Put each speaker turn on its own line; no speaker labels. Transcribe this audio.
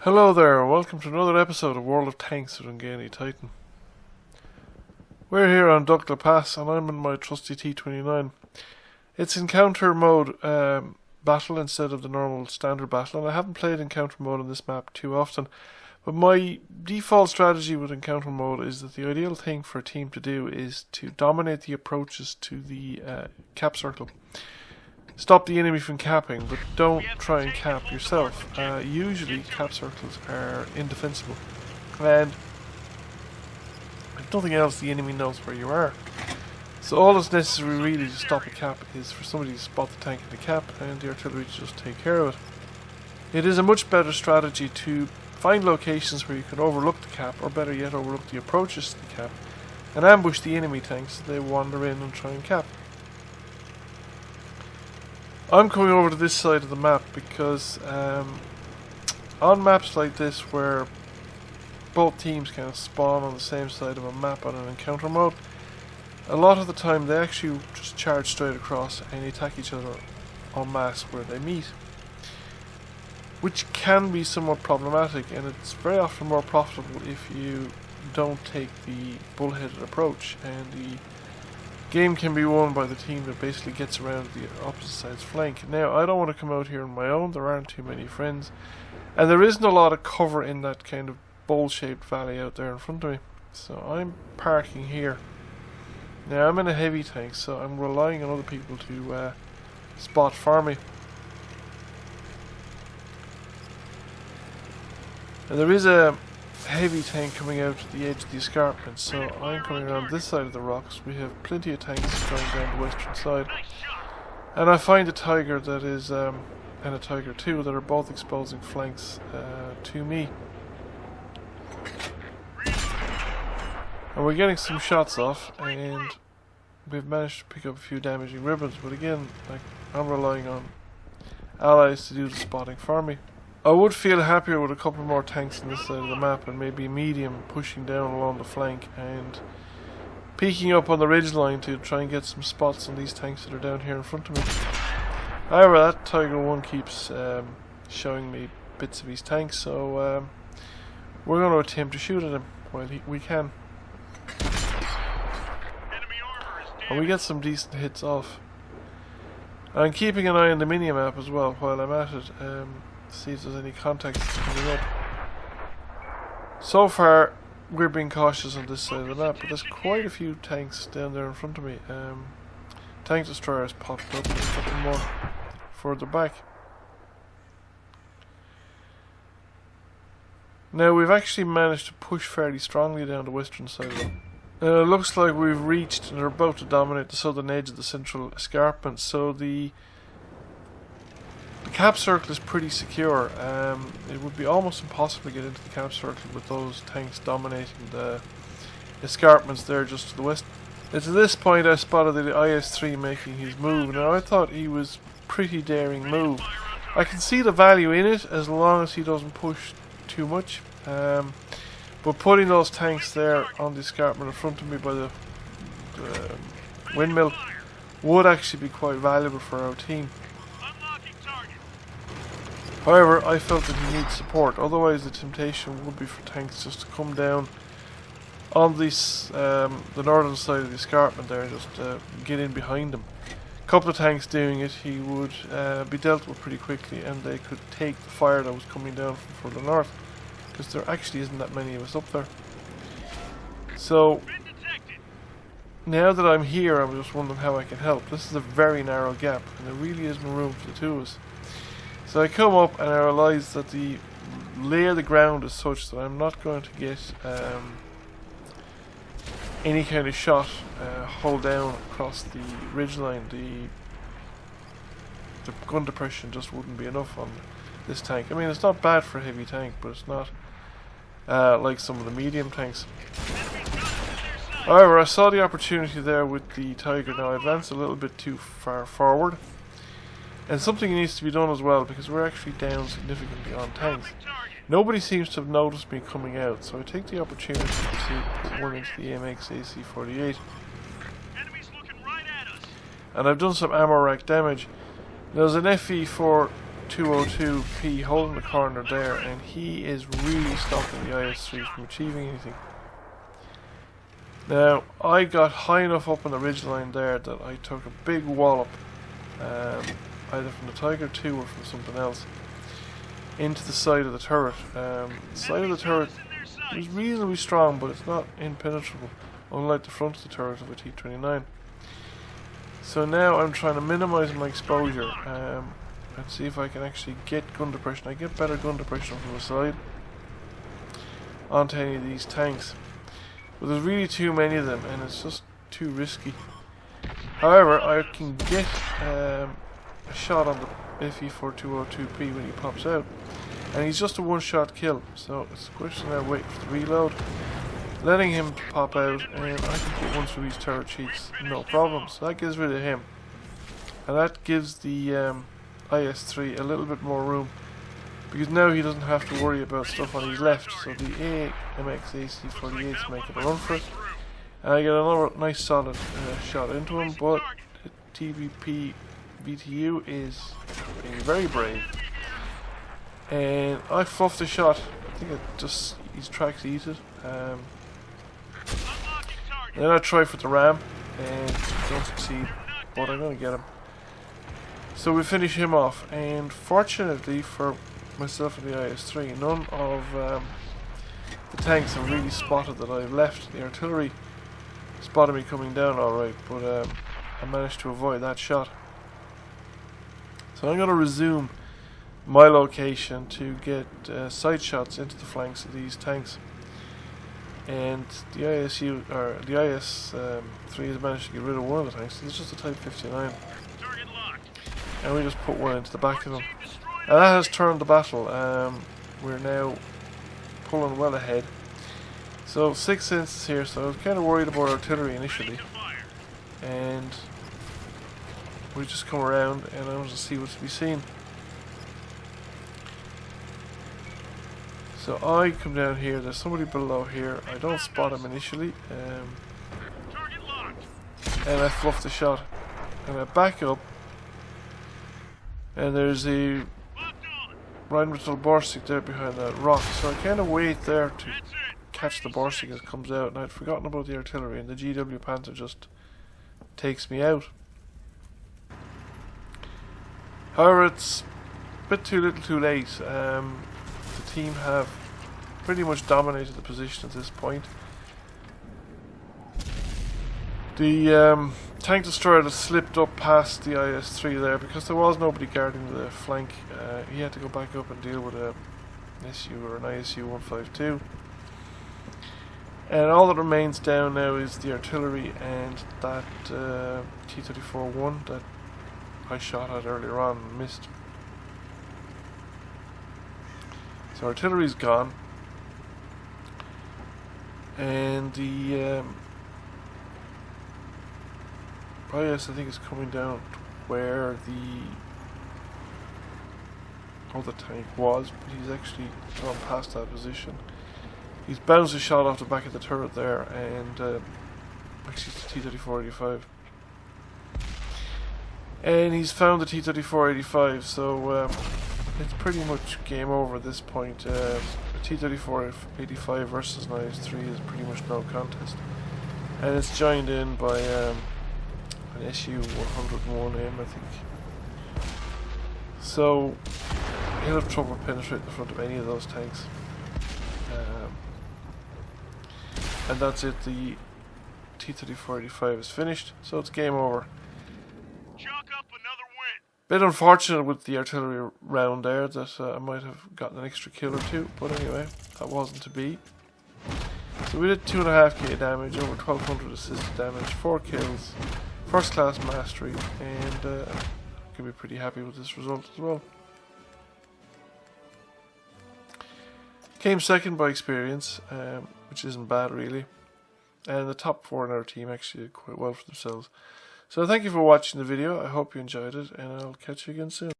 Hello there, welcome to another episode of World of Tanks with T29. We're here on Dukla Pass and I'm in my trusty T29. It's encounter mode battle instead of the normal standard battle, and I haven't played encounter mode on this map too often. But my default strategy with encounter mode is that the ideal thing for a team to do is to dominate the approaches to the cap circle. Stop the enemy from capping, but don't try and cap yourself. Usually cap circles are indefensible, and if nothing else the enemy knows where you are. So all that's necessary really to stop a cap is for somebody to spot the tank in the cap and the artillery to just take care of it. It is a much better strategy to find locations where you can overlook the cap, or better yet overlook the approaches to the cap, and ambush the enemy tanks so they wander in and try and cap. I'm coming over to this side of the map because on maps like this where both teams kind of spawn on the same side of a map on an encounter mode, a lot of the time they actually just charge straight across and attack each other en masse where they meet, which can be somewhat problematic, and it's very often more profitable if you don't take the bullheaded approach, and the game can be won by the team that basically gets around the opposite side's flank. Now, I don't want to come out here on my own, there aren't too many friends, and there isn't a lot of cover in that kind of bowl-shaped valley out there in front of me. So I'm parking here. Now, I'm in a heavy tank, so I'm relying on other people to spot for me. And there is a heavy tank coming out to the edge of the escarpment, so I'm coming around this side of the rocks. We have plenty of tanks going down the western side, and I find a tiger that is and a tiger too that are both exposing flanks to me, and we're getting some shots off, and we've managed to pick up a few damaging ribbons, but again, like, I'm relying on allies to do the spotting for me. I would feel happier with a couple more tanks on this side of the map, and maybe a medium pushing down along the flank and peeking up on the ridgeline to try and get some spots on these tanks that are down here in front of me. However, that Tiger 1 keeps showing me bits of his tanks, so we're going to attempt to shoot at him while we can. And we get some decent hits off. I'm keeping an eye on the mini-map as well while I'm at it. See if there's any contacts coming up. So far we're being cautious on this side of the map, but there's quite a few tanks down there in front of me. Tank destroyers popped up, and a couple more further back. Now we've actually managed to push fairly strongly down the western side of it. It looks like we've reached and are about to dominate the southern edge of the central escarpment, so the cap circle is pretty secure. It would be almost impossible to get into the cap circle with those tanks dominating the escarpments there just to the west. It's at this point I spotted the IS-3 making his move. Now, I thought he was a pretty daring move. I can see the value in it as long as he doesn't push too much. But putting those tanks there on the escarpment in front of me by the windmill would actually be quite valuable for our team. However, I felt that he needs support, otherwise the temptation would be for tanks just to come down on this, the northern side of the escarpment there and just get in behind him. A couple of tanks doing it, he would be dealt with pretty quickly, and they could take the fire that was coming down from further north, because there actually isn't that many of us up there. So, now that I'm here, I'm just wondering how I can help. This is a very narrow gap, and there really isn't room for the two of us. So I come up and I realise that the lay of the ground is such that I'm not going to get any kind of shot hull down across the ridgeline. The gun depression just wouldn't be enough on this tank. I mean, it's not bad for a heavy tank, but it's not like some of the medium tanks. However, I saw the opportunity there with the Tiger. Now I advanced a little bit too far forward. And something needs to be done as well, because we're actually down significantly on tanks. Nobody seems to have noticed me coming out, so I take the opportunity to put one into the AMX AC-48. And I've done some ammo rack damage. There's an FE for 202P holding the corner there, and he is really stopping the IS-3 from achieving anything. Now, I got high enough up on the ridgeline there that I took a big wallop, either from the Tiger 2 or from something else, into the side of the turret. The side of the turret is reasonably strong, but it's not impenetrable, unlike the front of the turret of a T29. So now I'm trying to minimize my exposure and see if I can actually get gun depression. I get better gun depression from the side onto any of these tanks. But there's really too many of them and it's just too risky. However, I can get a shot on the FE4202P when he pops out. And he's just a one-shot kill. So it's a question of waiting for the reload, letting him pop out, and I can put one through these turret cheeks, no problem. So that gets rid of him. And that gives the IS-3 a little bit more room, because now he doesn't have to worry about stuff on his left. So the AMX AC-48 is making a run for it, and I get another nice solid shot into him, but the TVP VTU is being very brave, and I fluffed the shot. I think it just, his tracks eated. Then I try for the ram and don't succeed, but I'm going to get him. So we finish him off, and fortunately for myself and the IS-3, none of the tanks have really spotted that I've left. The artillery spotted me coming down alright, but I managed to avoid that shot. So I'm going to resume my location to get side shots into the flanks of these tanks. And the IS-3 has managed to get rid of one of the tanks. It's just a Type 59. And we just put one into the back of them. And that has turned the battle. We're now pulling well ahead. So 6 instances here, so I was kind of worried about artillery initially. And we just come around and I want to see what's to be seen. So I come down here, there's somebody below here, I don't spot him initially, and I fluff the shot, and I back up, and there's a Rheinmetall Borsig there behind that rock, so I kind of wait there to catch the Borsig as it comes out, and I'd forgotten about the artillery, and the GW Panther just takes me out. However, it's a bit too little too late. The team have pretty much dominated the position at this point. The tank destroyer that slipped up past the IS-3 there, because there was nobody guarding the flank. He had to go back up and deal with an SU or an ISU-152. And all that remains down now is the artillery and that T-34-1 that I shot at earlier on and missed. So artillery's gone, and the IS I think is coming down to where the other tank was, but he's actually gone past that position. He's bounced a shot off the back of the turret there, and actually it's the T-34-85. And he's found the T-34-85, so it's pretty much game over at this point. The T-34-85 versus an IS-3 is pretty much no contest. And it's joined in by an SU-101M, I think. So he'll have trouble penetrating the front of any of those tanks. And that's it, the T-34-85 is finished, so it's game over. Bit unfortunate with the artillery round there that I might have gotten an extra kill or two, but anyway, that wasn't to be. So we did 2.5k damage, over 1200 assisted damage, 4 kills, first class mastery, and can be pretty happy with this result as well. Came second by experience, which isn't bad really, and the top 4 in our team actually did quite well for themselves. So thank you for watching the video, I hope you enjoyed it, and I'll catch you again soon.